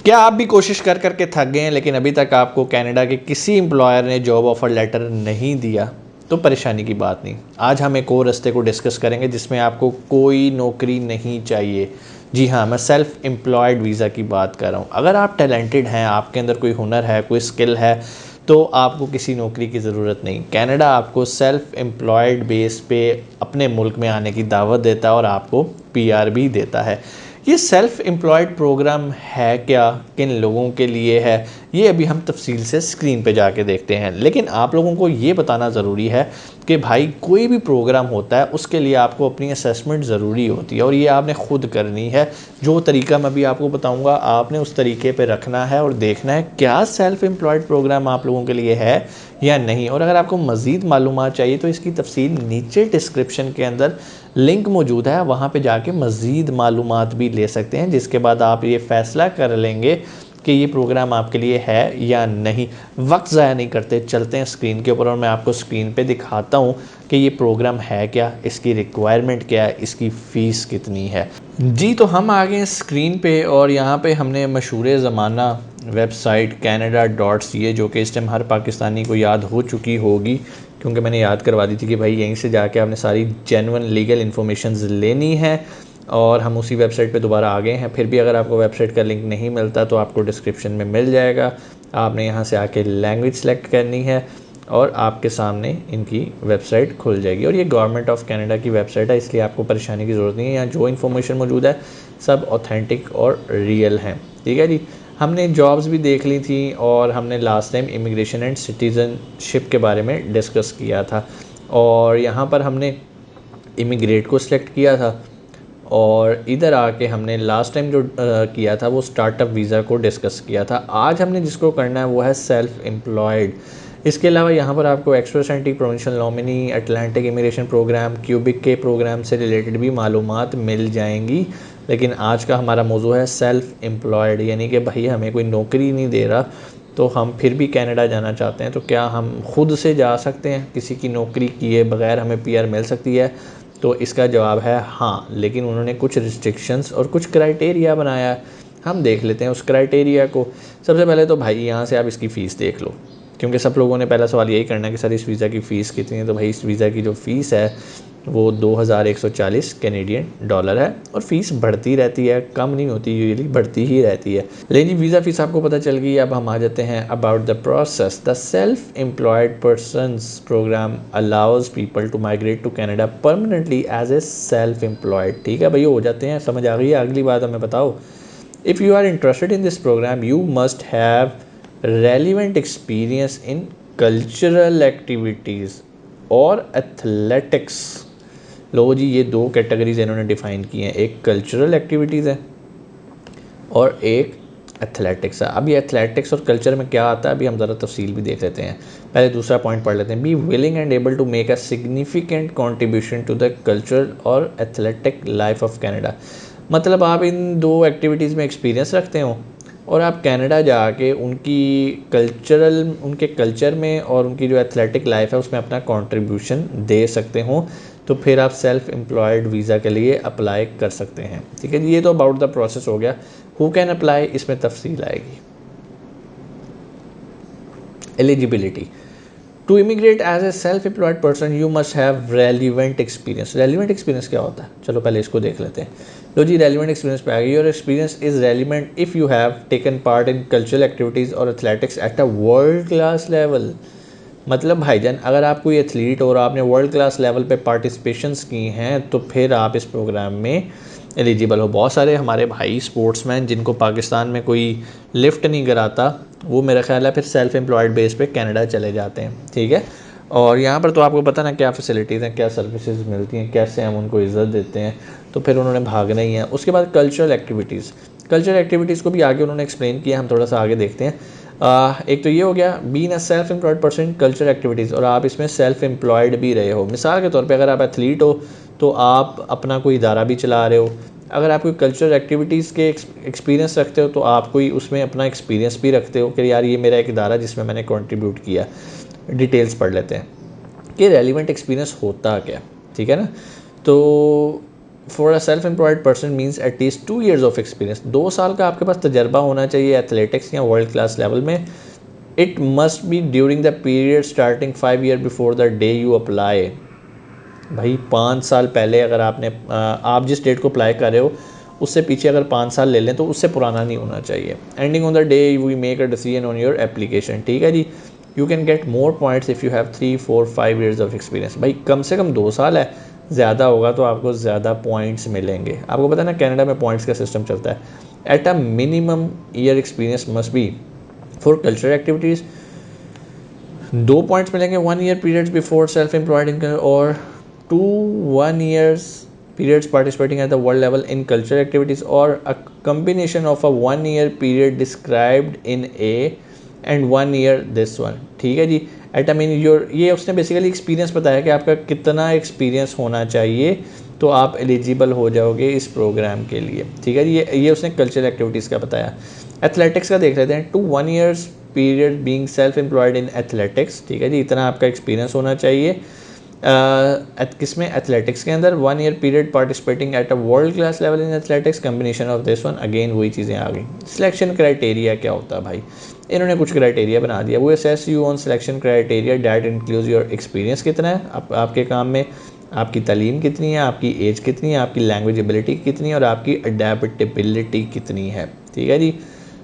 क्या आप भी कोशिश कर करके थक गए हैं लेकिन अभी तक आपको कनाडा के किसी एम्प्लॉयर ने जॉब ऑफ़र लेटर नहीं दिया? तो परेशानी की बात नहीं। आज हम एक और रास्ते को डिस्कस करेंगे जिसमें आपको कोई नौकरी नहीं चाहिए। जी हाँ, मैं सेल्फ़ एम्प्लॉयड वीज़ा की बात कर रहा हूँ। अगर आप टैलेंटेड हैं, आपके अंदर कोई हुनर है, कोई स्किल है, तो आपको किसी नौकरी की ज़रूरत नहीं। कनाडा आपको सेल्फ़ एम्प्लॉयड बेस पे अपने मुल्क में आने की दावत देता है और आपको पीआर भी देता है। ये सेल्फ एम्प्लॉयड प्रोग्राम है क्या, किन लोगों के लिए है, ये अभी हम तफसील से स्क्रीन पे जाके देखते हैं। लेकिन आप लोगों को ये बताना ज़रूरी है कि भाई कोई भी प्रोग्राम होता है उसके लिए आपको अपनी असेसमेंट ज़रूरी होती है और ये आपने ख़ुद करनी है। जो तरीका मैं अभी आपको बताऊंगा आपने उस तरीके पे रखना है और देखना है क्या सेल्फ एम्प्लॉयड प्रोग्राम आप लोगों के लिए है या नहीं। और अगर आपको मज़ीद मालूमात चाहिए तो इसकी तफसील नीचे डिस्क्रिप्शन के अंदर लिंक मौजूद है, वहाँ पे जाके मज़ीद मालूमात भी ले सकते हैं, जिसके बाद आप ये फ़ैसला कर लेंगे कि ये प्रोग्राम आपके लिए है या नहीं। वक्त ज़ाया नहीं करते, चलते हैं स्क्रीन के ऊपर और मैं आपको स्क्रीन पे दिखाता हूँ कि ये प्रोग्राम है क्या, इसकी रिक्वायरमेंट क्या है, इसकी फ़ीस कितनी है। जी, तो हम आ गए हैं स्क्रीन पे और यहाँ पे हमने मशहूर ज़माना वेबसाइट canada.ca जो कि इस टाइम हर पाकिस्तानी को याद हो चुकी होगी, क्योंकि मैंने याद करवा दी थी कि भाई यहीं से जाके आपने सारी जेन्युइन लीगल इन्फॉर्मेशंस लेनी है। और हम उसी वेबसाइट पे दोबारा आ गए हैं। फिर भी अगर आपको वेबसाइट का लिंक नहीं मिलता तो आपको डिस्क्रिप्शन में मिल जाएगा। आपने यहाँ से आके लैंग्वेज सेलेक्ट करनी है और आपके सामने इनकी वेबसाइट खुल जाएगी। और ये गवर्नमेंट ऑफ कनाडा की वेबसाइट है, इसलिए आपको परेशानी की ज़रूरत नहीं है। यहाँ जो इन्फॉर्मेशन मौजूद है सब ऑथेंटिक और रियल हैं। ठीक है जी। हमने जॉब्स भी देख ली थी और हमने last time immigration and citizenship के बारे में डिस्कस किया था। और यहाँ पर हमने इमिग्रेट को सिलेक्ट किया था और इधर आके हमने लास्ट टाइम जो किया था वो स्टार्टअप वीज़ा को डिस्कस किया था। आज हमने जिसको करना है वो है सेल्फ़ एम्प्लॉयड। इसके अलावा यहाँ पर आपको extra centric provincial nominee, Atlantic immigration program, Quebec के प्रोग्राम से रिलेटेड भी मालूमात मिल जाएंगी। लेकिन आज का हमारा मौजू है सेल्फ़ एम्प्लॉयड, यानी कि भाई हमें कोई नौकरी नहीं दे रहा तो हम फिर भी कनाडा जाना चाहते हैं, तो क्या हम खुद से जा सकते हैं, किसी की नौकरी किए बगैर हमें पीआर मिल सकती है? तो इसका जवाब है हाँ, लेकिन उन्होंने कुछ रिस्ट्रिक्शंस और कुछ क्राइटेरिया बनाया है। हम देख लेते हैं उस क्राइटेरिया को। सबसे पहले तो भाई यहाँ से आप इसकी फ़ीस देख लो, क्योंकि सब लोगों ने पहला सवाल यही करना है कि सर इस वीज़ा की फ़ीस कितनी है। तो भाई इस वीज़ा की जो फ़ीस है वो 2140 कैनेडियन डॉलर है और फ़ीस बढ़ती रहती है, कम नहीं होती, यूजुअली बढ़ती ही रहती है। लेकिन जी वीज़ा फ़ीस आपको पता चल गई। अब हम आ जाते हैं about the process. The self employed persons program allows people to migrate to Canada permanently as a self employed. ठीक है भैया, हो जाते हैं, समझ आ गई है। अगली बात हमें बताओ, if you are interested in this program you must have relevant experience in cultural activities और एथलेटिक्स। लो जी, ये दो कैटेगरीज इन्होंने डिफ़ाइन की हैं, एक कल्चरल एक्टिविटीज़ है और एक एथलेटिक्स है। अब ये एथलेटिक्स और कल्चर में क्या आता है अभी हम ज़रा तफसील भी देख लेते हैं। पहले दूसरा पॉइंट पढ़ लेते हैं। Be willing and able to make a significant contribution to the culture और एथलेटिक लाइफ ऑफ कनाडा। मतलब आप इन दो एक्टिविटीज़ में एक्सपीरियंस रखते हो और आप कनाडा जाके उनके कल्चर में और उनकी जो एथलेटिक लाइफ है उसमें अपना कंट्रीब्यूशन दे सकते हो, तो फिर आप सेल्फ एम्प्लॉयड वीज़ा के लिए अप्लाई कर सकते हैं। ठीक है जी, ये तो अबाउट द प्रोसेस हो गया। हु कैन अप्लाई, इसमें तफसील आएगी। Eligibility to immigrate as a self employed person you must have relevant experience. Relevant experience क्या होता है, चलो पहले इसको देख लेते हैं। लो जी, रेलिवेंट एक्सपीरियंस पे आ गई। Your experience is relevant if you have taken part in cultural activities और athletics at a world class level. मतलब भाईजान, अगर आप कोई एथलीट और आपने वर्ल्ड क्लास लेवल पे पार्टिसिपेशंस की हैं तो फिर आप इस प्रोग्राम में एलिजिबल हो। बहुत सारे हमारे भाई स्पोर्ट्समैन जिनको पाकिस्तान में कोई लिफ्ट नहीं कराता, वो मेरा ख्याल है फिर सेल्फ एम्प्लॉयड बेस पे कनाडा चले जाते हैं। ठीक है, और यहाँ पर तो आपको पता ना क्या फैसिलिटीज़ हैं, क्या सर्विसेज मिलती हैं, कैसे हम उनको इज़्ज़त देते हैं, तो फिर उन्होंने भागना ही है। उसके बाद कल्चरल एक्टिविटीज़ को भी आगे उन्होंने एक्सप्लेन किया, हम थोड़ा सा आगे देखते हैं। एक तो ये हो गया being a self employed person cultural activities, और आप इसमें सेल्फ एम्प्लॉयड भी रहे हो। मिसाल के तौर पे अगर आप एथलीट हो तो आप अपना कोई इदारा भी चला रहे हो। अगर आप कोई कल्चरल एक्टिविटीज़ के एक्सपीरियंस रखते हो तो आप कोई उसमें अपना एक्सपीरियंस भी रखते हो कि यार ये मेरा एक इदारा जिसमें मैंने कंट्रीब्यूट किया। डिटेल्स पढ़ लेते हैं कि रेलिवेंट एक्सपीरियंस होता क्या। ठीक है ना, तो for a self employed person means at least 2 years of experience, 2 साल का आपके पास तजर्बा होना चाहिए एथलेटिक्स या वर्ल्ड क्लास लेवल में। It must be during the period starting 5 years before the day you apply. भाई 5 साल पहले अगर आप जिस डेट को अप्लाई कर रहे हो उससे पीछे अगर 5 साल ले लें तो उससे पुराना नहीं होना चाहिए। Ending on the day we make a decision on your application, ठीक है जी। You can get more points if you have 3, 4, 5 years of experience. भाई कम से कम 2 साल है, ज़्यादा होगा तो आपको ज़्यादा पॉइंट्स मिलेंगे। आपको पता है ना कनाडा में पॉइंट्स का सिस्टम चलता है। At a minimum year experience must be for cultural activities 2 points मिलेंगे 1 year periods before self employed income, और 2 1 years periods participating at the world level in cultural activities, or a combination of a 1 year period described in A and 1 year this one, ठीक है जी। Eight I mean your, ये उसने basically experience बताया कि आपका कितना experience होना चाहिए तो आप एलिजिबल हो जाओगे इस प्रोग्राम के लिए, ठीक है जी। ये उसने कल्चरल एक्टिविटीज़ का बताया। एथलेटिक्स का देख लेते हैं। 2 1 years period being self employed in athletics, ठीक है जी, इतना आपका एक्सपीरियंस होना चाहिए। किसमें? एथलेटिक्स के अंदर। 1 year period participating eight a world class level in athletics, combination of this one. Again वही चीज़ें आ गई। सिलेक्शन क्राइटेरिया क्या होता है भाई? इन्होंने कुछ क्राइटेरिया बना दिया। वो assess you on selection criteria that includes your experience कितना है आपके काम में, आपकी तालीम कितनी है, आपकी एज कितनी है, आपकी लैंग्वेज एबिलिटी कितनी है, और आपकी अडेप्टेबिलिटी कितनी है, ठीक है जी।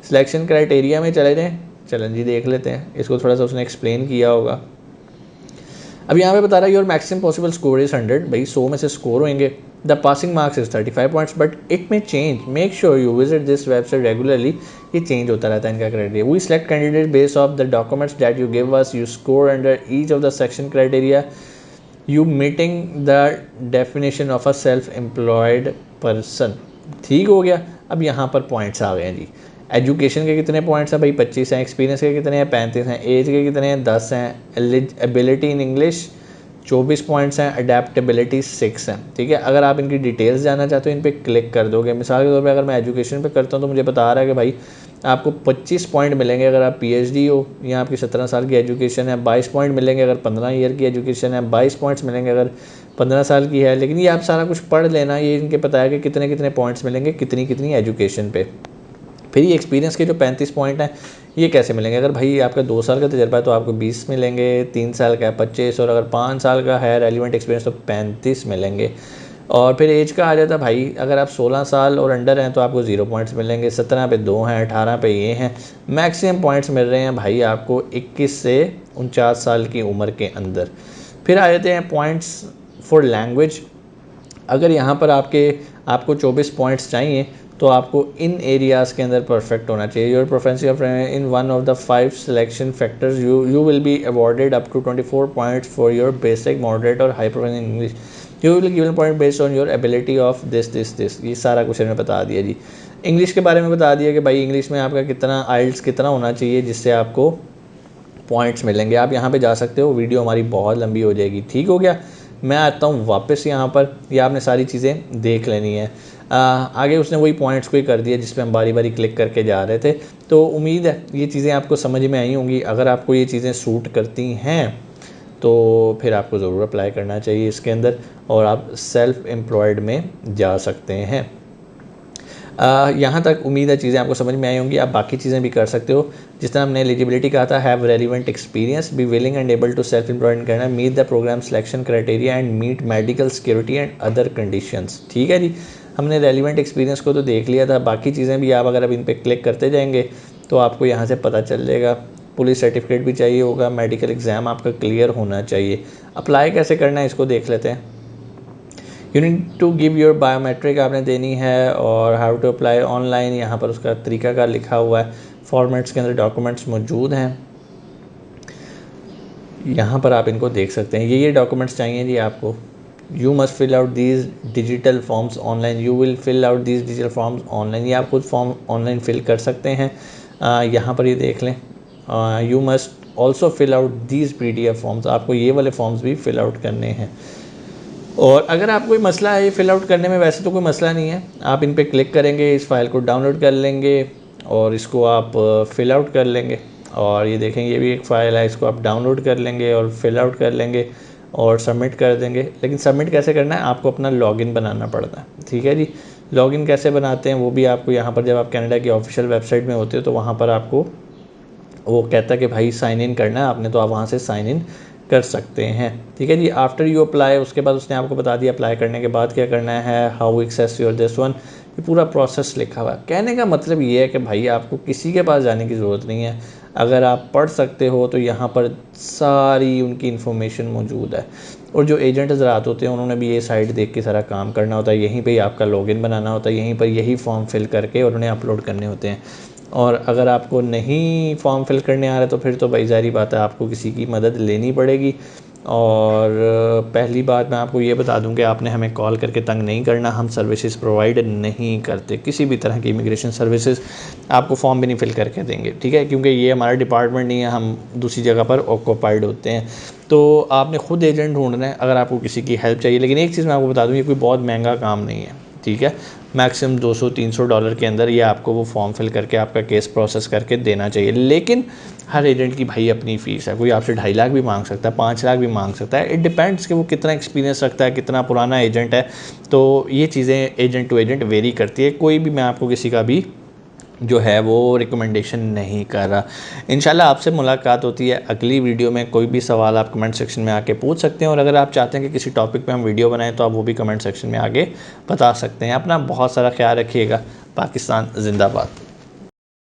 सिलेक्शन क्राइटेरिया में चले जाएँ, चलन जी देख लेते हैं। इसको थोड़ा सा उसने एक्सप्लेन किया होगा। अब यहाँ पे बता रहा है your maximum possible score is 100, भाई 100 में से स्कोर होंगे। The passing marks is 35 points but it may change, make sure you visit this website regularly. ये चेंज होता रहता है इनका criteria. We select candidate based of the documents that you give us, you score under each of the section criteria, you meeting the definition of a self employed person, ठीक हो गया। अब यहाँ पर पॉइंट्स आ गए हैं जी। एजुकेशन के कितने पॉइंट्स हैं भाई? 25 हैं। एक्सपीरियंस के कितने हैं? 35 हैं। एज के कितने हैं? 10 हैं। एबिलिटी इन इंग्लिश 24 पॉइंट्स हैं। अडेप्टेबिलिटी 6 हैं, ठीक है। अगर आप इनकी डिटेल्स जानना चाहते हो इन पे क्लिक कर दोगे। मिसाल के तौर पे अगर मैं एजुकेशन पे करता हूँ तो मुझे बता रहा है कि भाई आपको 25 पॉइंट मिलेंगे अगर आप पीएचडी हो या आपकी 17 साल की एजुकेशन है। 22 पॉइंट मिलेंगे अगर 15 ईयर की एजुकेशन है। 22 पॉइंट्स मिलेंगे अगर 15 साल की है। लेकिन ये आप सारा कुछ पढ़ लेना, ये इनके पता है कि कितने कितने पॉइंट्स मिलेंगे कितनी कितनी एजुकेशन पे। फिर ये एक्सपीरियंस के जो 35 पॉइंट हैं ये कैसे मिलेंगे? अगर भाई आपका 2 साल का तजर्बा है तो आपको 20 मिलेंगे, 3 साल का है 25, और अगर 5 साल का है रेलिवेंट एक्सपीरियंस तो 35 मिलेंगे। और फिर एज का आ जाता है भाई, अगर आप 16 साल और अंडर हैं तो आपको 0 पॉइंट्स मिलेंगे। 17 पे 2 हैं, 18 पे ये हैं। मैक्सिमम पॉइंट्स मिल रहे हैं भाई आपको 21 से 49 साल की उम्र के अंदर। फिर आ जाते हैं पॉइंट्स फॉर लैंग्वेज। अगर यहाँ पर आपको 24 पॉइंट्स चाहिए तो आपको इन एरियाज़ के अंदर परफेक्ट होना चाहिए। Your proficiency of in one of the 5 selection factors you will be awarded up to 24 points for your basic, moderate और high professional English. You will given point based on your ability of this. ये सारा कुछ इन्होंने बता दिया जी। English के बारे में बता दिया कि भाई इंग्लिश में आपका कितना आइल्स कितना होना चाहिए जिससे आपको पॉइंट्स मिलेंगे। आप यहाँ पे जा सकते हो, वीडियो हमारी बहुत लंबी हो जाएगी, ठीक हो गया। मैं आता हूँ वापस यहाँ पर, ये आपने सारी चीज़ें देख लेनी है। आगे उसने वही पॉइंट्स को ही कर दिया जिस पे हम बारी बारी क्लिक करके जा रहे थे। तो उम्मीद है ये चीज़ें आपको समझ में आई होंगी। अगर आपको ये चीज़ें सूट करती हैं तो फिर आपको ज़रूर अप्लाई करना चाहिए इसके अंदर, और आप सेल्फ एम्प्लॉयड में जा सकते हैं। यहाँ तक उम्मीद है चीज़ें आपको समझ में आई होंगी। आप बाकी चीज़ें भी कर सकते हो, जिस तरह हमने एलिजिबिलिटी कहा था, have relevant experience, be willing and able to self employed करना, meet the program selection criteria and meet medical security and other conditions, ठीक है जी। हमने रेलिवेंट एक्सपीरियंस को तो देख लिया था, बाकी चीज़ें भी आप अगर अब इन पर क्लिक करते जाएंगे तो आपको यहाँ से पता चल जाएगा। पुलिस सर्टिफिकेट भी चाहिए होगा, मेडिकल एग्ज़ाम आपका क्लियर होना चाहिए। अप्लाई कैसे करना है इसको देख लेते हैं। You need to give your biometric आपने देनी है, और हाउ टू अप्लाई ऑनलाइन, यहाँ पर उसका तरीकाकार लिखा हुआ है। फॉर्मेट्स के अंदर डॉक्यूमेंट्स मौजूद हैं, यहाँ पर आप इनको देख सकते हैं। ये डॉक्यूमेंट्स चाहिए जी आपको। You must fill out these digital forms online, you will fill out these digital forms online. ये आप खुद फॉर्म ऑनलाइन फिल कर सकते हैं। यहाँ पर ये देख लें। You must also fill out these PDF forms, आपको ये वाले फॉर्म्स भी फिल आउट करने हैं। और अगर आपको कोई मसला है ये फिल आउट करने में, वैसे तो कोई मसला नहीं है, आप इन पे क्लिक करेंगे, इस फाइल को डाउनलोड कर लेंगे और इसको आप फिल आउट कर लेंगे। और ये देखें ये भी एक फ़ाइल है, इसको आप डाउनलोड कर लेंगे और फिल आउट कर लेंगे। और सबमिट कर देंगे। लेकिन सबमिट कैसे करना है, आपको अपना लॉगिन बनाना पड़ता है, ठीक है जी। लॉगिन कैसे बनाते हैं वो भी आपको यहाँ पर, जब आप कनाडा की ऑफिशियल वेबसाइट में होते हो तो वहाँ पर आपको वो कहता है कि भाई साइन इन करना है आपने, तो आप वहाँ से साइन इन कर सकते हैं, ठीक है जी। आफ्टर यू अप्लाई, उसके बाद उसने आपको बता दिया अप्लाई करने के बाद क्या करना है, how access your this one, ये पूरा प्रोसेस लिखा हुआ है। कहने का मतलब ये है कि भाई आपको किसी के पास जाने की ज़रूरत नहीं है, अगर आप पढ़ सकते हो तो यहाँ पर सारी उनकी इन्फॉर्मेशन मौजूद है। और जो एजेंट हज़रात होते हैं उन्होंने भी ये साइट देख के सारा काम करना होता है, यहीं पे ही आपका लॉगिन बनाना होता है, यहीं पर यही फॉर्म फिल करके और उन्हें अपलोड करने होते हैं। और अगर आपको नहीं फॉर्म फिल करने आ रहा तो फिर तो भाई ज़ाहिर बात है आपको किसी की मदद लेनी पड़ेगी। और पहली बात मैं आपको ये बता दूं कि आपने हमें कॉल करके तंग नहीं करना, हम सर्विसेज प्रोवाइड नहीं करते, किसी भी तरह की इमिग्रेशन सर्विसेज आपको फॉर्म भी नहीं फिल करके देंगे, ठीक है, क्योंकि ये हमारा डिपार्टमेंट नहीं है, हम दूसरी जगह पर ऑक्यूपाइड होते हैं। तो आपने ख़ुद एजेंट ढूंढना है अगर आपको किसी की हेल्प चाहिए। लेकिन एक चीज़ मैं आपको बता दूँ, ये कोई बहुत महंगा काम नहीं है, ठीक है। मैक्सिमम $200-300 के अंदर ये आपको वो फॉर्म फिल करके आपका केस प्रोसेस करके देना चाहिए। लेकिन हर एजेंट की भाई अपनी फ़ीस है, कोई आपसे 2.5 लाख भी मांग सकता है, 5 लाख भी मांग सकता है। इट डिपेंड्स कि वो कितना एक्सपीरियंस रखता है, कितना पुराना एजेंट है। तो ये चीज़ें एजेंट टू एजेंट वेरी करती है। कोई भी, मैं आपको किसी का भी जो है वो रिकमेंडेशन नहीं कर रहा। इंशाल्लाह आपसे मुलाकात होती है अगली वीडियो में। कोई भी सवाल आप कमेंट सेक्शन में आके पूछ सकते हैं, और अगर आप चाहते हैं कि किसी टॉपिक पे हम वीडियो बनाएं तो आप वो भी कमेंट सेक्शन में आगे बता सकते हैं। अपना बहुत सारा ख्याल रखिएगा। पाकिस्तान जिंदाबाद।